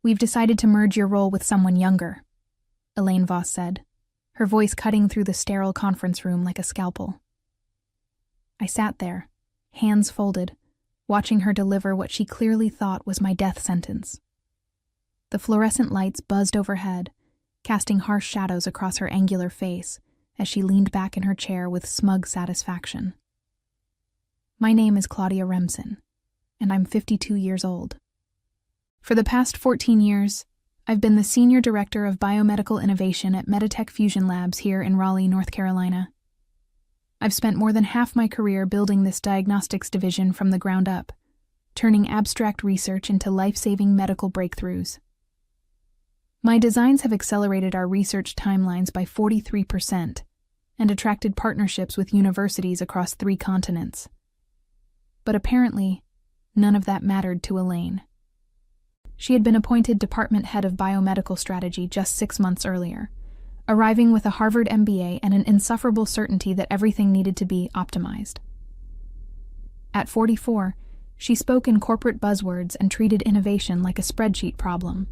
We've decided to merge your role with someone younger, Elaine Voss said, her voice cutting through the sterile conference room like a scalpel. I sat there, hands folded, watching her deliver what she clearly thought was my death sentence. The fluorescent lights buzzed overhead, casting harsh shadows across her angular face as she leaned back in her chair with smug satisfaction. My name is Claudia Remsen, and I'm 52 years old. For the past 14 years, I've been the Senior Director of Biomedical Innovation at Meditech Fusion Labs here in Raleigh, North Carolina. I've spent more than half my career building this diagnostics division from the ground up, turning abstract research into life-saving medical breakthroughs. My designs have accelerated our research timelines by 43% and attracted partnerships with universities across 3 continents. But apparently, none of that mattered to Elaine. She had been appointed department head of biomedical strategy just 6 months earlier, arriving with a Harvard MBA and an insufferable certainty that everything needed to be optimized. At 44, she spoke in corporate buzzwords and treated innovation like a spreadsheet problem.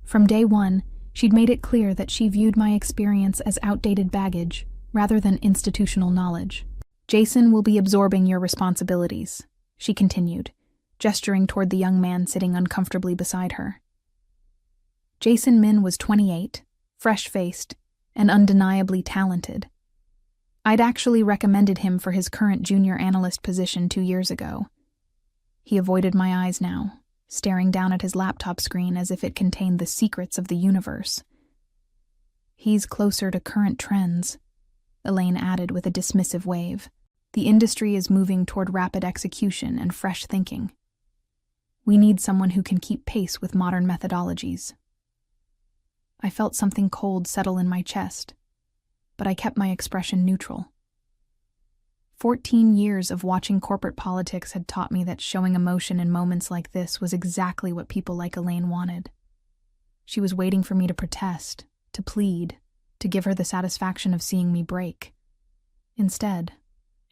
From day one, she'd made it clear that she viewed my experience as outdated baggage rather than institutional knowledge. Jason will be absorbing your responsibilities, she continued, gesturing toward the young man sitting uncomfortably beside her. Jason Min was 28, fresh-faced, and undeniably talented. I'd actually recommended him for his current junior analyst position 2 years ago. He avoided my eyes now, staring down at his laptop screen as if it contained the secrets of the universe. He's closer to current trends, Elaine added with a dismissive wave. The industry is moving toward rapid execution and fresh thinking. We need someone who can keep pace with modern methodologies. I felt something cold settle in my chest, but I kept my expression neutral. 14 years of watching corporate politics had taught me that showing emotion in moments like this was exactly what people like Elaine wanted. She was waiting for me to protest, to plead, to give her the satisfaction of seeing me break. Instead,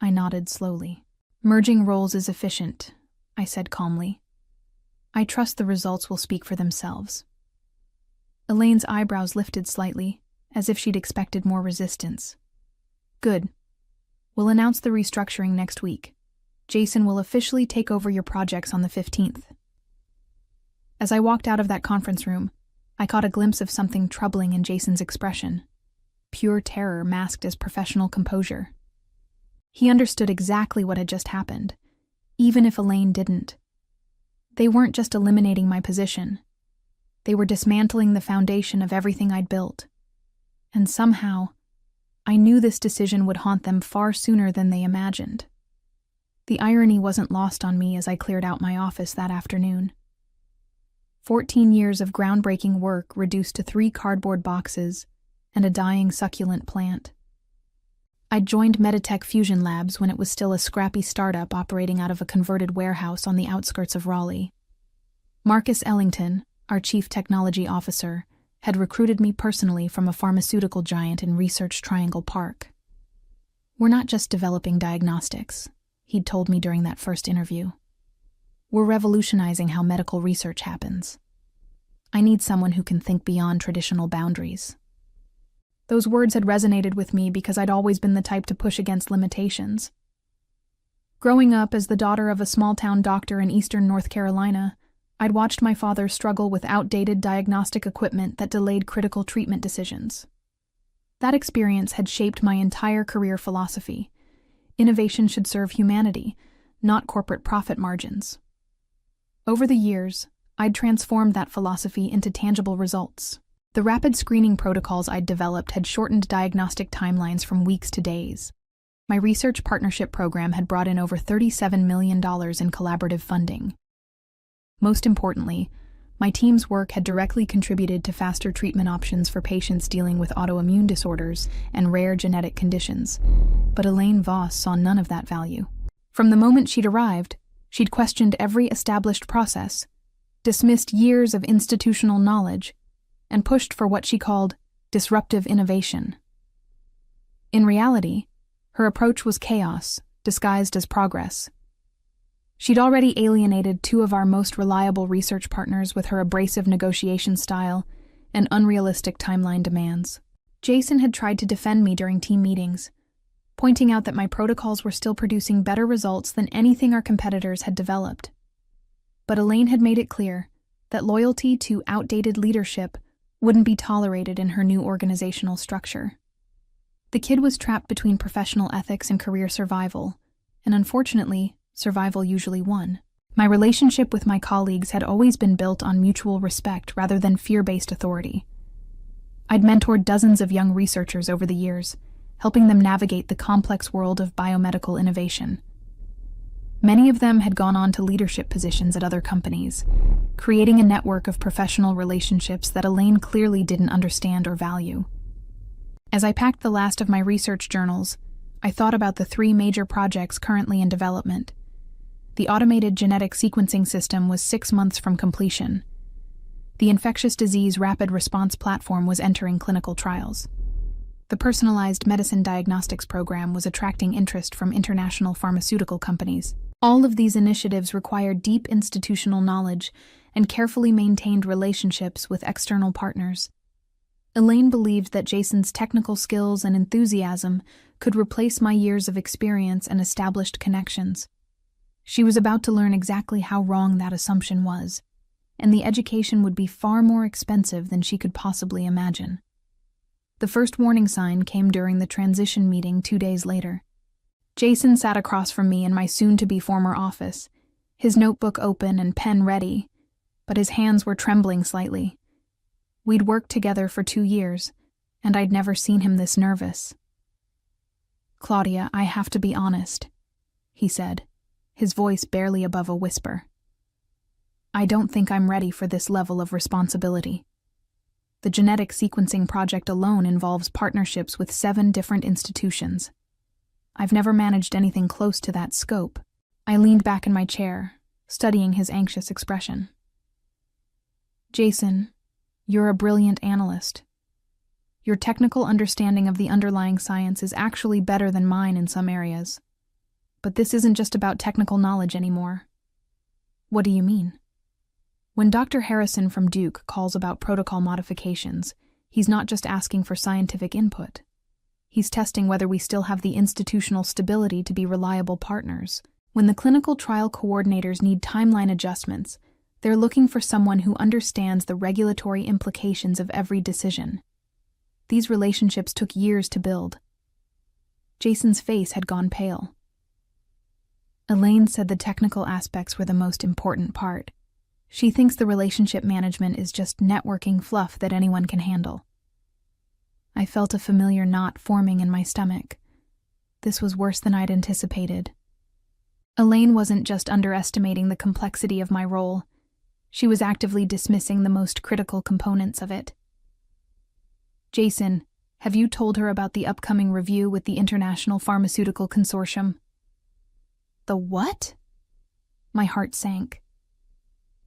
I nodded slowly. Merging roles is efficient, I said calmly. I trust the results will speak for themselves. Elaine's eyebrows lifted slightly, as if she'd expected more resistance. Good. We'll announce the restructuring next week. Jason will officially take over your projects on the 15th. As I walked out of that conference room, I caught a glimpse of something troubling in Jason's expression. Pure terror masked as professional composure. He understood exactly what had just happened, even if Elaine didn't. They weren't just eliminating my position. They were dismantling the foundation of everything I'd built. And somehow, I knew this decision would haunt them far sooner than they imagined. The irony wasn't lost on me as I cleared out my office that afternoon. 14 years of groundbreaking work reduced to 3 cardboard boxes and a dying succulent plant. I'd joined Meditech Fusion Labs when it was still a scrappy startup operating out of a converted warehouse on the outskirts of Raleigh. Marcus Ellington, our chief technology officer, had recruited me personally from a pharmaceutical giant in Research Triangle Park. We're not just developing diagnostics, he'd told me during that first interview. We're revolutionizing how medical research happens. I need someone who can think beyond traditional boundaries. Those words had resonated with me because I'd always been the type to push against limitations. Growing up as the daughter of a small-town doctor in eastern North Carolina, I'd watched my father struggle with outdated diagnostic equipment that delayed critical treatment decisions. That experience had shaped my entire career philosophy. Innovation should serve humanity, not corporate profit margins. Over the years, I'd transformed that philosophy into tangible results. The rapid screening protocols I'd developed had shortened diagnostic timelines from weeks to days. My research partnership program had brought in over $37 million in collaborative funding. Most importantly, my team's work had directly contributed to faster treatment options for patients dealing with autoimmune disorders and rare genetic conditions. But Elaine Voss saw none of that value. From the moment she'd arrived, she'd questioned every established process, dismissed years of institutional knowledge, and pushed for what she called disruptive innovation. In reality, her approach was chaos, disguised as progress. She'd already alienated two of our most reliable research partners with her abrasive negotiation style and unrealistic timeline demands. Jason had tried to defend me during team meetings, pointing out that my protocols were still producing better results than anything our competitors had developed. But Elaine had made it clear that loyalty to outdated leadership wouldn't be tolerated in her new organizational structure. The kid was trapped between professional ethics and career survival, and unfortunately, survival usually won. My relationship with my colleagues had always been built on mutual respect rather than fear-based authority. I'd mentored dozens of young researchers over the years, helping them navigate the complex world of biomedical innovation. Many of them had gone on to leadership positions at other companies, creating a network of professional relationships that Elaine clearly didn't understand or value. As I packed the last of my research journals, I thought about the 3 major projects currently in development. The automated genetic sequencing system was 6 months from completion. The infectious disease rapid response platform was entering clinical trials. The personalized medicine diagnostics program was attracting interest from international pharmaceutical companies. All of these initiatives required deep institutional knowledge and carefully maintained relationships with external partners. Elaine believed that Jason's technical skills and enthusiasm could replace my years of experience and established connections. She was about to learn exactly how wrong that assumption was, and the education would be far more expensive than she could possibly imagine. The first warning sign came during the transition meeting 2 days later. Jason sat across from me in my soon-to-be former office, his notebook open and pen ready, but his hands were trembling slightly. We'd worked together for 2 years, and I'd never seen him this nervous. "Claudia, I have to be honest," he said, his voice barely above a whisper. "I don't think I'm ready for this level of responsibility. The genetic sequencing project alone involves partnerships with 7 different institutions. I've never managed anything close to that scope." I leaned back in my chair, studying his anxious expression. "Jason, you're a brilliant analyst. Your technical understanding of the underlying science is actually better than mine in some areas. But this isn't just about technical knowledge anymore." "What do you mean?" "When Dr. Harrison from Duke calls about protocol modifications, he's not just asking for scientific input. He's testing whether we still have the institutional stability to be reliable partners. When the clinical trial coordinators need timeline adjustments, they're looking for someone who understands the regulatory implications of every decision. These relationships took years to build." Jason's face had gone pale. "Elaine said the technical aspects were the most important part. She thinks the relationship management is just networking fluff that anyone can handle." I felt a familiar knot forming in my stomach. This was worse than I'd anticipated. Elaine wasn't just underestimating the complexity of my role. She was actively dismissing the most critical components of it. "Jason, have you told her about the upcoming review with the International Pharmaceutical Consortium?" "The what?" My heart sank.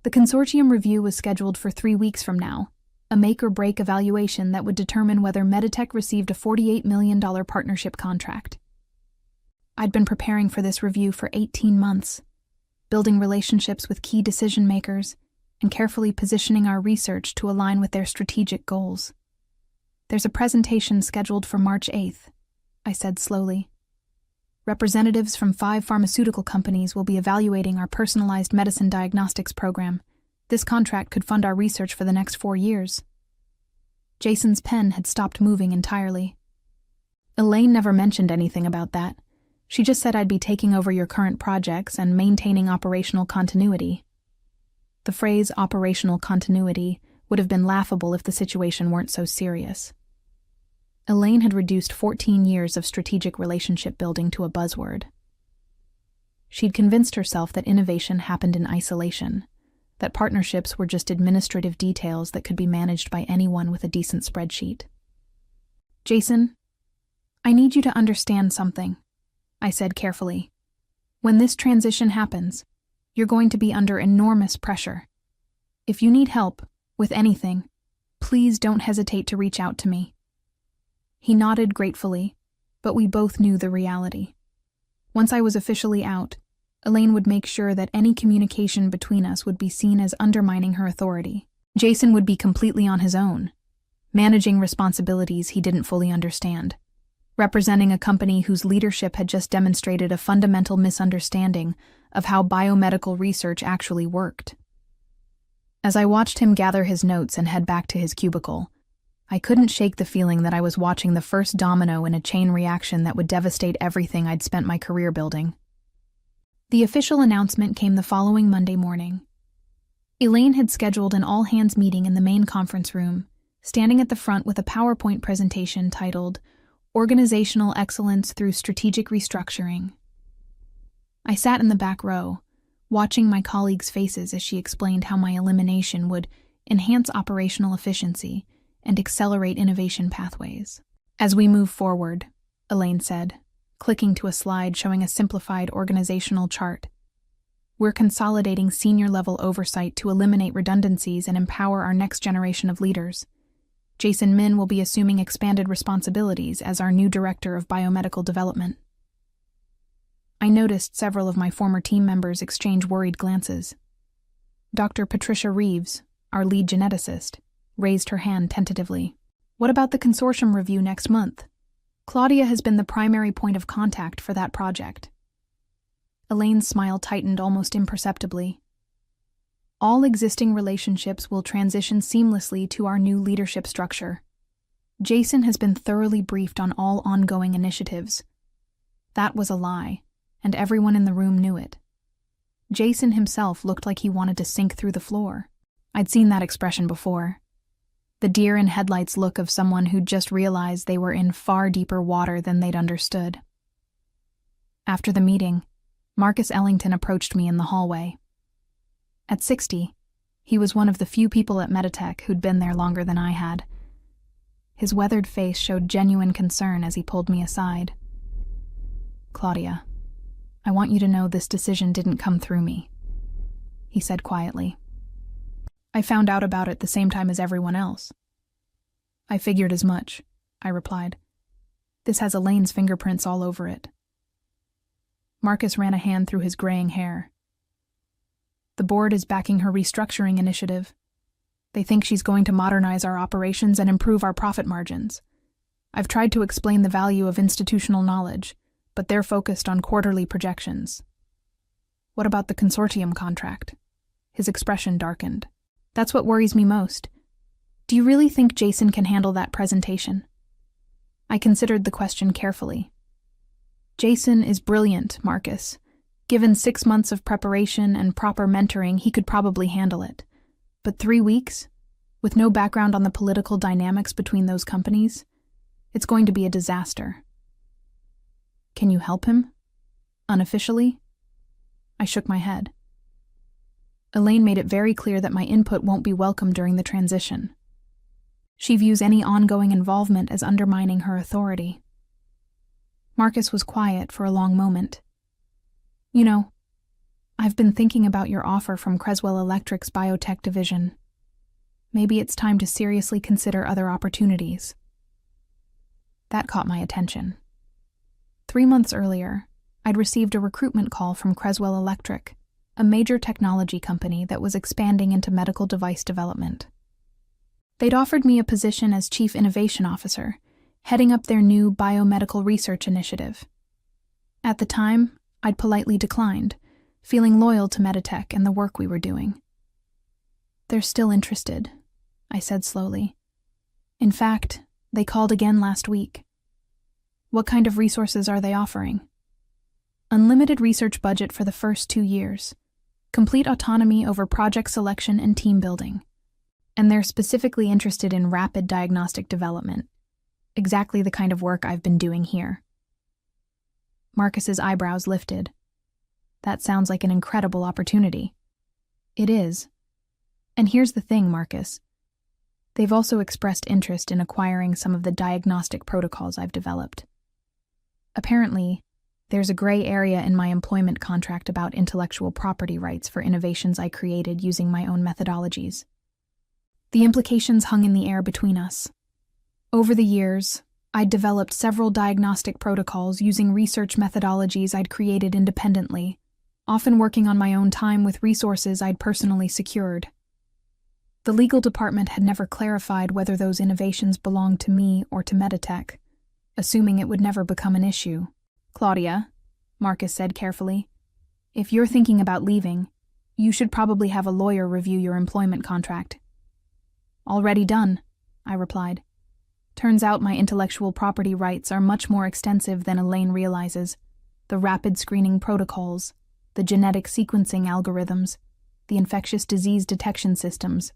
The consortium review was scheduled for 3 weeks from now, a make-or-break evaluation that would determine whether Meditech received a $48 million partnership contract. I'd been preparing for this review for 18 months, building relationships with key decision-makers and carefully positioning our research to align with their strategic goals. "There's a presentation scheduled for March 8th, I said slowly. "Representatives from 5 pharmaceutical companies will be evaluating our personalized medicine diagnostics program. This contract could fund our research for the next 4 years." Jason's pen had stopped moving entirely. "Elaine never mentioned anything about that. She just said I'd be taking over your current projects and maintaining operational continuity." The phrase operational continuity would have been laughable if the situation weren't so serious. Elaine had reduced 14 years of strategic relationship building to a buzzword. She'd convinced herself that innovation happened in isolation, that partnerships were just administrative details that could be managed by anyone with a decent spreadsheet. "Jason, I need you to understand something," I said carefully. "When this transition happens, you're going to be under enormous pressure. If you need help with anything, please don't hesitate to reach out to me." He nodded gratefully, but we both knew the reality. Once I was officially out, Elaine would make sure that any communication between us would be seen as undermining her authority. Jason would be completely on his own, managing responsibilities he didn't fully understand, representing a company whose leadership had just demonstrated a fundamental misunderstanding of how biomedical research actually worked. As I watched him gather his notes and head back to his cubicle, I couldn't shake the feeling that I was watching the first domino in a chain reaction that would devastate everything I'd spent my career building. The official announcement came the following Monday morning. Elaine had scheduled an all-hands meeting in the main conference room, standing at the front with a PowerPoint presentation titled Organizational Excellence Through Strategic Restructuring. I sat in the back row, watching my colleagues' faces as she explained how my elimination would enhance operational efficiency and accelerate innovation pathways. As we move forward, Elaine said, clicking to a slide showing a simplified organizational chart, we're consolidating senior-level oversight to eliminate redundancies and empower our next generation of leaders. Jason Min will be assuming expanded responsibilities as our new Director of Biomedical Development. I noticed several of my former team members exchange worried glances. Dr. Patricia Reeves, our lead geneticist, raised her hand tentatively. What about the consortium review next month? Claudia has been the primary point of contact for that project. Elaine's smile tightened almost imperceptibly. All existing relationships will transition seamlessly to our new leadership structure. Jason has been thoroughly briefed on all ongoing initiatives. That was a lie, and everyone in the room knew it. Jason himself looked like he wanted to sink through the floor. I'd seen that expression before. The deer-in-headlights look of someone who'd just realized they were in far deeper water than they'd understood. After the meeting, Marcus Ellington approached me in the hallway. At 60, he was one of the few people at Meditech who'd been there longer than I had. His weathered face showed genuine concern as he pulled me aside. "Claudia, I want you to know this decision didn't come through me," he said quietly. "I found out about it the same time as everyone else." "I figured as much," I replied. "This has Elaine's fingerprints all over it." Marcus ran a hand through his graying hair. "The board is backing her restructuring initiative. They think she's going to modernize our operations and improve our profit margins. I've tried to explain the value of institutional knowledge, but they're focused on quarterly projections." "What about the consortium contract?" His expression darkened. "That's what worries me most. Do you really think Jason can handle that presentation?" I considered the question carefully. "Jason is brilliant, Marcus. Given 6 months of preparation and proper mentoring, he could probably handle it. But 3 weeks? With no background on the political dynamics between those companies? It's going to be a disaster." "Can you help him? Unofficially?" I shook my head. Elaine made it very clear that my input won't be welcome during the transition. She views any ongoing involvement as undermining her authority. Marcus was quiet for a long moment. "You know, I've been thinking about your offer from Creswell Electric's biotech division. Maybe it's time to seriously consider other opportunities." That caught my attention. 3 months earlier, I'd received a recruitment call from Creswell Electric, a major technology company that was expanding into medical device development. They'd offered me a position as Chief Innovation Officer, heading up their new biomedical research initiative. At the time, I'd politely declined, feeling loyal to Meditech and the work we were doing. "They're still interested," I said slowly. "In fact, they called again last week." "What kind of resources are they offering?" "Unlimited research budget for the first 2 years. Complete autonomy over project selection and team building. And they're specifically interested in rapid diagnostic development. Exactly the kind of work I've been doing here." Marcus's eyebrows lifted. "That sounds like an incredible opportunity." "It is. And here's the thing, Marcus. They've also expressed interest in acquiring some of the diagnostic protocols I've developed. Apparently, there's a gray area in my employment contract about intellectual property rights for innovations I created using my own methodologies. The implications hung in the air between us. Over the years, I'd developed several diagnostic protocols using research methodologies I'd created independently, often working on my own time with resources I'd personally secured. The legal department had never clarified whether those innovations belonged to me or to Meditech, assuming it would never become an issue. "Claudia," Marcus said carefully, "if you're thinking about leaving, you should probably have a lawyer review your employment contract." "Already done," I replied. "Turns out my intellectual property rights are much more extensive than Elaine realizes. The rapid screening protocols, the genetic sequencing algorithms, the infectious disease detection systems.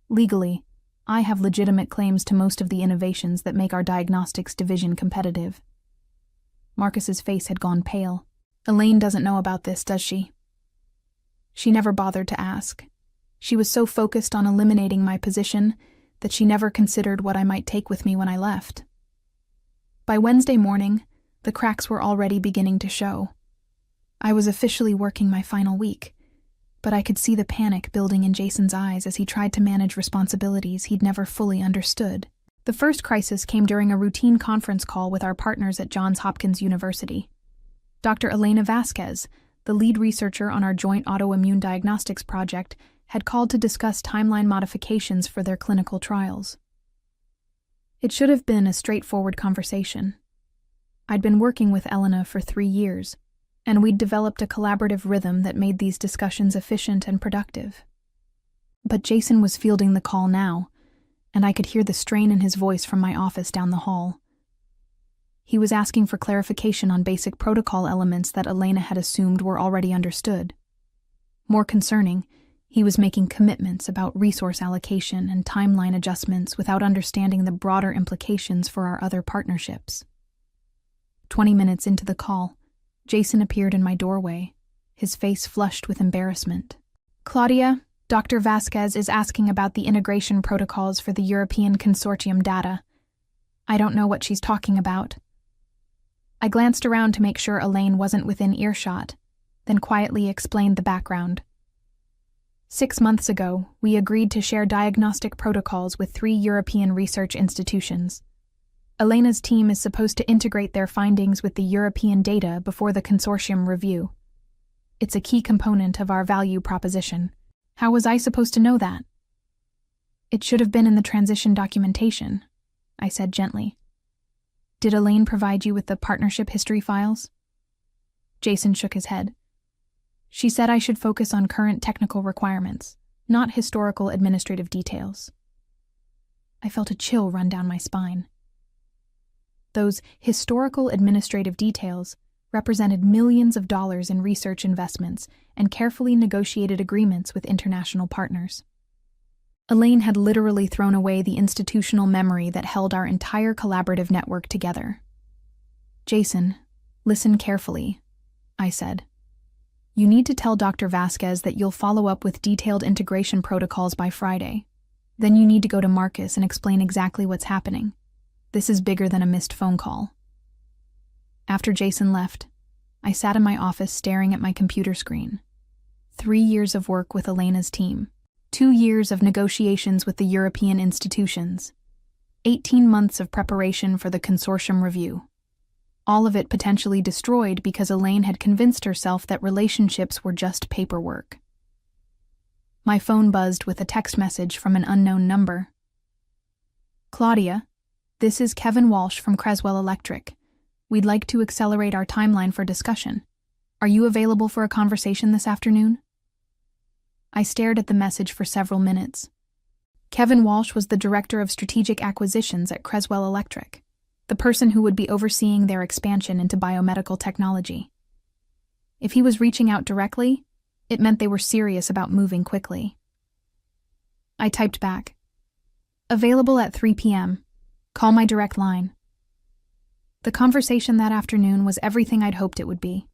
Legally, I have legitimate claims to most of the innovations that make our diagnostics division competitive." Marcus's face had gone pale. "Elaine doesn't know about this, does she?" She never bothered to ask. She was so focused on eliminating my position that she never considered what I might take with me when I left. By Wednesday morning, the cracks were already beginning to show. I was officially working my final week, but I could see the panic building in Jason's eyes as he tried to manage responsibilities he'd never fully understood. The first crisis came during a routine conference call with our partners at Johns Hopkins University. Dr. Elena Vasquez, the lead researcher on our joint autoimmune diagnostics project, had called to discuss timeline modifications for their clinical trials. It should have been a straightforward conversation. I'd been working with Elena for 3 years, and we'd developed a collaborative rhythm that made these discussions efficient and productive. But Jason was fielding the call now, and I could hear the strain in his voice from my office down the hall. He was asking for clarification on basic protocol elements that Elena had assumed were already understood. More concerning, he was making commitments about resource allocation and timeline adjustments without understanding the broader implications for our other partnerships. 20 minutes into the call, Jason appeared in my doorway, his face flushed with embarrassment. "Claudia, Dr. Vasquez is asking about the integration protocols for the European Consortium data. I don't know what she's talking about." I glanced around to make sure Elaine wasn't within earshot, then quietly explained the background. 6 months ago, we agreed to share diagnostic protocols with 3 European research institutions. Elena's team is supposed to integrate their findings with the European data before the consortium review. It's a key component of our value proposition. How was I supposed to know that? "It should have been in the transition documentation," I said gently. "Did Elaine provide you with the partnership history files?" Jason shook his head. "She said I should focus on current technical requirements, not historical administrative details." I felt a chill run down my spine. Those historical administrative details represented millions of dollars in research investments and carefully negotiated agreements with international partners. Elaine had literally thrown away the institutional memory that held our entire collaborative network together. "Jason, listen carefully," I said. "You need to tell Dr. Vasquez that you'll follow up with detailed integration protocols by Friday. Then you need to go to Marcus and explain exactly what's happening. This is bigger than a missed phone call." After Jason left, I sat in my office staring at my computer screen. 3 years of work with Elena's team, 2 years of negotiations with the European institutions, 18 months of preparation for the consortium review. All of it potentially destroyed because Elaine had convinced herself that relationships were just paperwork. My phone buzzed with a text message from an unknown number. "Claudia, this is Kevin Walsh from Creswell Electric. We'd like to accelerate our timeline for discussion. Are you available for a conversation this afternoon?" I stared at the message for several minutes. Kevin Walsh was the director of strategic acquisitions at Creswell Electric, the person who would be overseeing their expansion into biomedical technology. If he was reaching out directly, it meant they were serious about moving quickly. I typed back, "Available at 3 p.m. Call my direct line." The conversation that afternoon was everything I'd hoped it would be.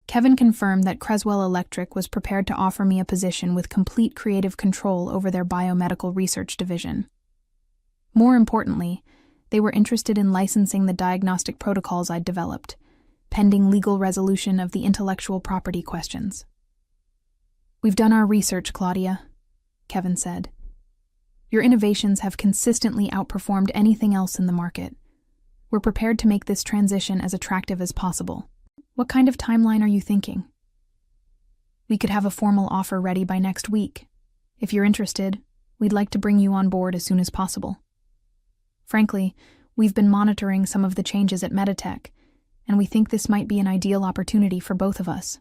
Kevin confirmed that Creswell Electric was prepared to offer me a position with complete creative control over their biomedical research division. More importantly, they were interested in licensing the diagnostic protocols I'd developed, pending legal resolution of the intellectual property questions. "We've done our research, Claudia," Kevin said. "Your innovations have consistently outperformed anything else in the market. We're prepared to make this transition as attractive as possible. What kind of timeline are you thinking?" We could have a formal offer ready by next week. If you're interested, we'd like to bring you on board as soon as possible. Frankly, we've been monitoring some of the changes at Meditech, and we think this might be an ideal opportunity for both of us.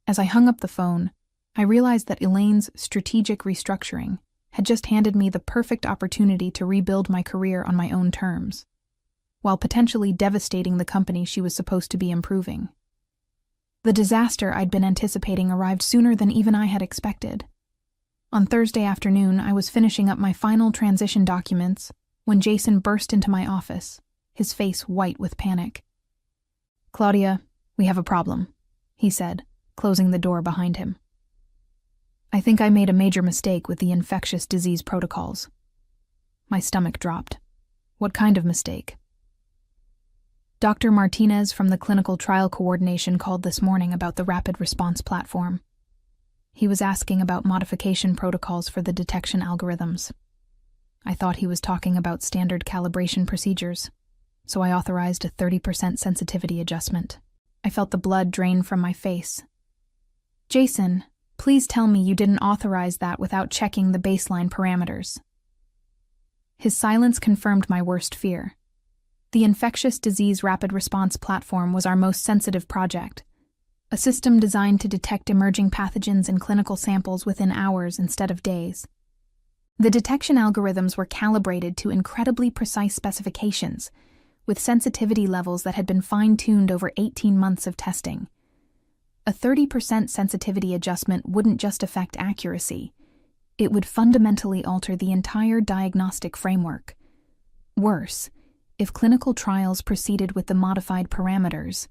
As I hung up the phone, I realized that Elaine's strategic restructuring had just handed me the perfect opportunity to rebuild my career on my own terms, while potentially devastating the company she was supposed to be improving. The disaster I'd been anticipating arrived sooner than even I had expected. On Thursday afternoon, I was finishing up my final transition documents when Jason burst into my office, his face white with panic. "Claudia, we have a problem," he said, closing the door behind him. "I think I made a major mistake with the infectious disease protocols." My stomach dropped. What kind of mistake? Dr. Martinez from the Clinical Trial Coordination called this morning about the rapid response platform. He was asking about modification protocols for the detection algorithms. I thought he was talking about standard calibration procedures, so I authorized a 30% sensitivity adjustment. I felt the blood drain from my face. "Jason, please tell me you didn't authorize that without checking the baseline parameters." His silence confirmed my worst fear. The infectious disease rapid response platform was our most sensitive project, a system designed to detect emerging pathogens in clinical samples within hours instead of days. The detection algorithms were calibrated to incredibly precise specifications, with sensitivity levels that had been fine-tuned over 18 months of testing. A 30% sensitivity adjustment wouldn't just affect accuracy, it would fundamentally alter the entire diagnostic framework. Worse, if clinical trials proceeded with the modified parameters,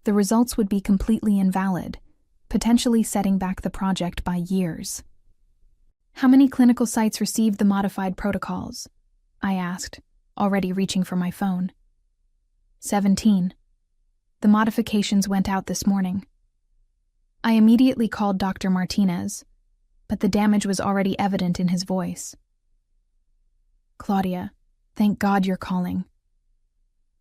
the results would be completely invalid, potentially setting back the project by years. "How many clinical sites received the modified protocols?" I asked, already reaching for my phone. 17. The modifications went out this morning. I immediately called Dr. Martinez, but the damage was already evident in his voice. "Claudia, thank God you're calling.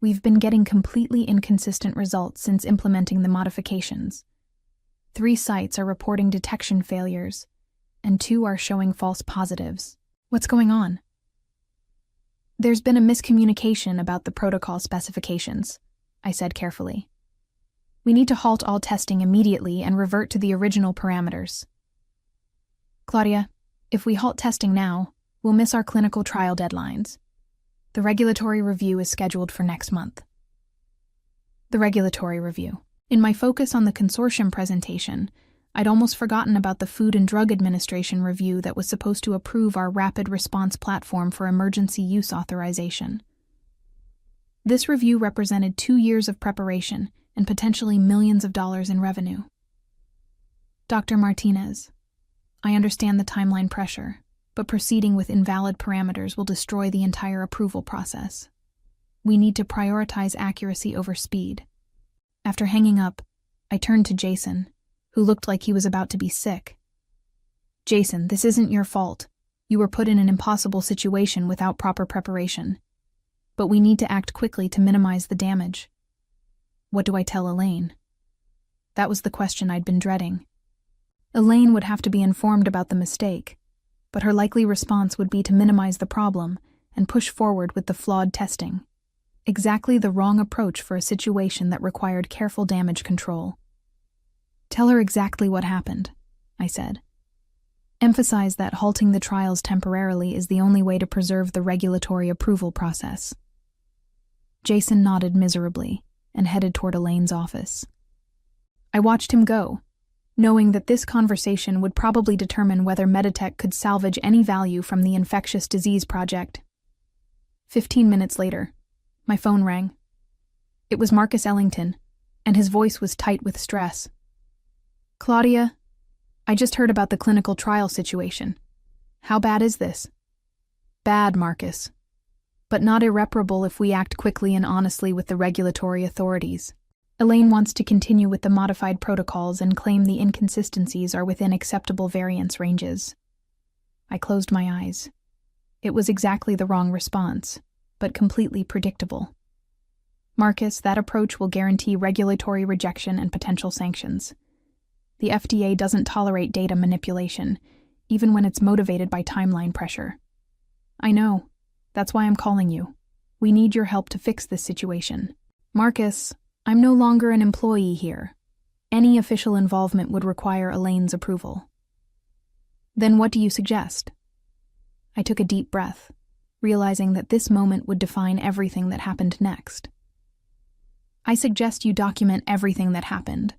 We've been getting completely inconsistent results since implementing the modifications. 3 sites are reporting detection failures, and 2 are showing false positives. What's going on?" "There's been a miscommunication about the protocol specifications," I said carefully. "We need to halt all testing immediately and revert to the original parameters." "Claudia, if we halt testing now, we'll miss our clinical trial deadlines. The regulatory review is scheduled for next month." The regulatory review. In my focus on the consortium presentation, I'd almost forgotten about the Food and Drug Administration review that was supposed to approve our rapid response platform for emergency use authorization. This review represented 2 years of preparation and potentially millions of dollars in revenue. "Dr. Martinez, I understand the timeline pressure, but proceeding with invalid parameters will destroy the entire approval process. We need to prioritize accuracy over speed." After hanging up, I turned to Jason, who looked like he was about to be sick. "Jason, this isn't your fault. You were put in an impossible situation without proper preparation. But we need to act quickly to minimize the damage." What do I tell Elaine? That was the question I'd been dreading. Elaine would have to be informed about the mistake, but her likely response would be to minimize the problem and push forward with the flawed testing. Exactly the wrong approach for a situation that required careful damage control. "Tell her exactly what happened," I said. "Emphasize that halting the trials temporarily is the only way to preserve the regulatory approval process." Jason nodded miserably and headed toward Elaine's office. I watched him go, knowing that this conversation would probably determine whether Meditech could salvage any value from the infectious disease project. 15 minutes later, my phone rang. It was Marcus Ellington, and his voice was tight with stress. "Claudia, I just heard about the clinical trial situation. How bad is this?" "Bad, Marcus, but not irreparable if we act quickly and honestly with the regulatory authorities. Elaine wants to continue with the modified protocols and claim the inconsistencies are within acceptable variance ranges." I closed my eyes. It was exactly the wrong response, but completely predictable. "Marcus, that approach will guarantee regulatory rejection and potential sanctions. The FDA doesn't tolerate data manipulation, even when it's motivated by timeline pressure. I know. That's why I'm calling you. We need your help to fix this situation. Marcus, I'm no longer an employee here. Any official involvement would require Elaine's approval. Then what do you suggest? I took a deep breath, realizing that this moment would define everything that happened next. I suggest you document everything that happened,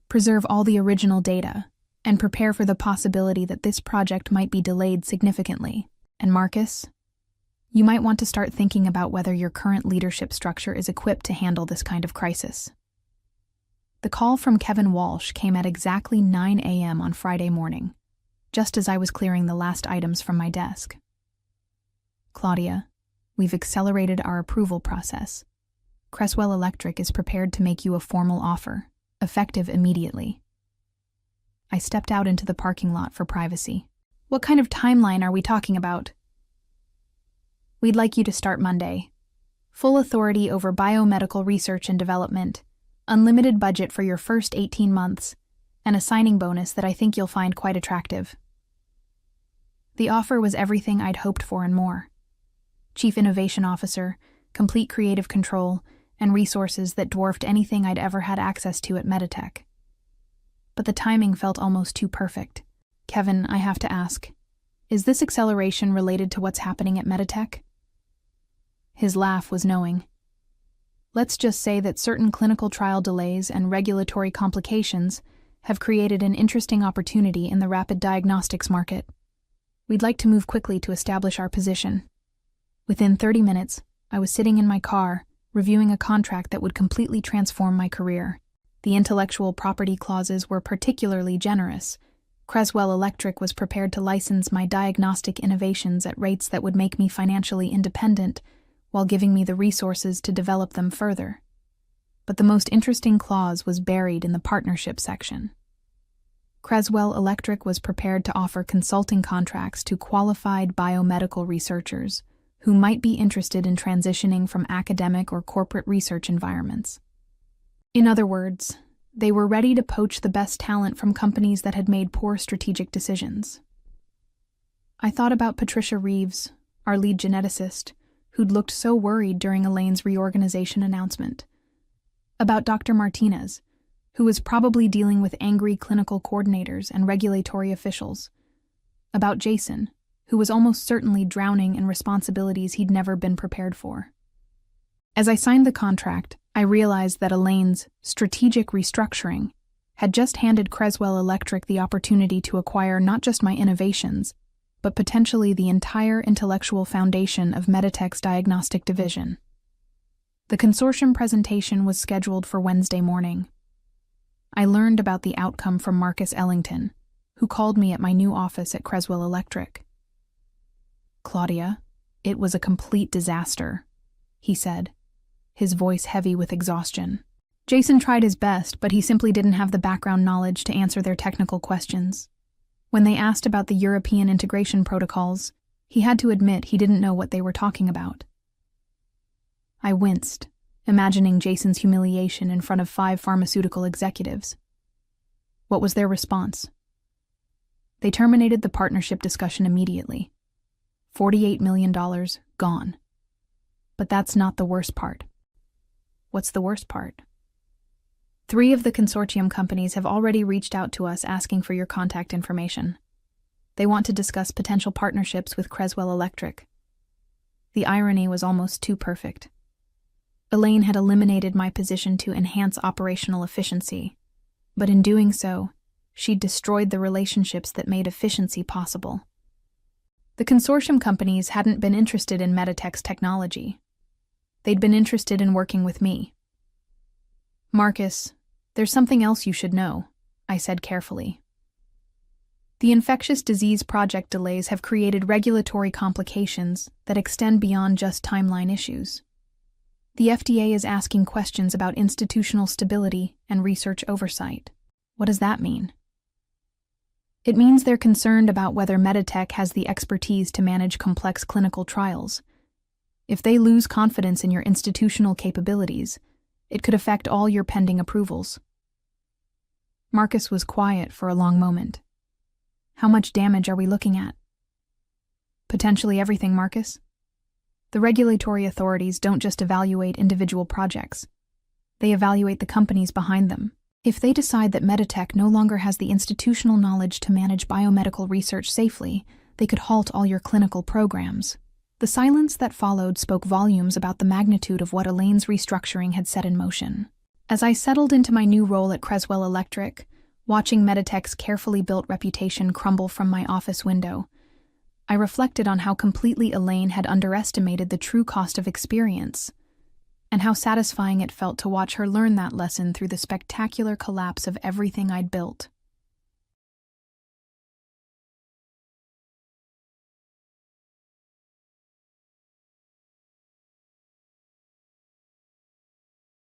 preserve all the original data, and prepare for the possibility that this project might be delayed significantly. And Marcus, you might want to start thinking about whether your current leadership structure is equipped to handle this kind of crisis. The call from Kevin Walsh came at exactly 9 a.m. on Friday morning, just as I was clearing the last items from my desk. Claudia, we've accelerated our approval process. Creswell Electric is prepared to make you a formal offer, effective immediately. I stepped out into the parking lot for privacy. What kind of timeline are we talking about? We'd like you to start Monday. Full authority over biomedical research and development, unlimited budget for your first 18 months, and a signing bonus that I think you'll find quite attractive. The offer was everything I'd hoped for and more. Chief Innovation Officer, complete creative control, and resources that dwarfed anything I'd ever had access to at Meditech. But the timing felt almost too perfect. Kevin, I have to ask, is this acceleration related to what's happening at Meditech? His laugh was knowing. Let's just say that certain clinical trial delays and regulatory complications have created an interesting opportunity in the rapid diagnostics market. We'd like to move quickly to establish our position. Within 30 minutes, I was sitting in my car, reviewing a contract that would completely transform my career. The intellectual property clauses were particularly generous. Creswell Electric was prepared to license my diagnostic innovations at rates that would make me financially independent, while giving me the resources to develop them further. But the most interesting clause was buried in the partnership section. Creswell Electric was prepared to offer consulting contracts to qualified biomedical researchers who might be interested in transitioning from academic or corporate research environments. In other words, they were ready to poach the best talent from companies that had made poor strategic decisions. I thought about Patricia Reeves, our lead geneticist, who'd looked so worried during Elaine's reorganization announcement. About Dr. Martinez, who was probably dealing with angry clinical coordinators and regulatory officials. About Jason, who was almost certainly drowning in responsibilities he'd never been prepared for. As I signed the contract, I realized that Elaine's strategic restructuring had just handed Creswell Electric the opportunity to acquire not just my innovations, but potentially the entire intellectual foundation of Meditech's diagnostic division. The consortium presentation was scheduled for Wednesday morning. I learned about the outcome from Marcus Ellington, who called me at my new office at Creswell Electric. Claudia, it was a complete disaster, he said, his voice heavy with exhaustion. Jason tried his best, but he simply didn't have the background knowledge to answer their technical questions. When they asked about the European integration protocols, he had to admit he didn't know what they were talking about. I winced, imagining Jason's humiliation in front of 5 pharmaceutical executives. What was their response? They terminated the partnership discussion immediately. $48 million gone. But that's not the worst part. What's the worst part? 3 of the consortium companies have already reached out to us asking for your contact information. They want to discuss potential partnerships with Creswell Electric. The irony was almost too perfect. Elaine had eliminated my position to enhance operational efficiency, but in doing so, she'd destroyed the relationships that made efficiency possible. The consortium companies hadn't been interested in Meditech's technology. They'd been interested in working with me. Marcus, there's something else you should know, I said carefully. The infectious disease project delays have created regulatory complications that extend beyond just timeline issues. The FDA is asking questions about institutional stability and research oversight. What does that mean? It means they're concerned about whether Meditech has the expertise to manage complex clinical trials. If they lose confidence in your institutional capabilities, it could affect all your pending approvals. Marcus was quiet for a long moment. How much damage are we looking at? Potentially everything, Marcus. The regulatory authorities don't just evaluate individual projects. They evaluate the companies behind them. If they decide that Meditech no longer has the institutional knowledge to manage biomedical research safely, they could halt all your clinical programs. The silence that followed spoke volumes about the magnitude of what Elaine's restructuring had set in motion. As I settled into my new role at Creswell Electric, watching Meditech's carefully built reputation crumble from my office window, I reflected on how completely Elaine had underestimated the true cost of experience, and how satisfying it felt to watch her learn that lesson through the spectacular collapse of everything I'd built.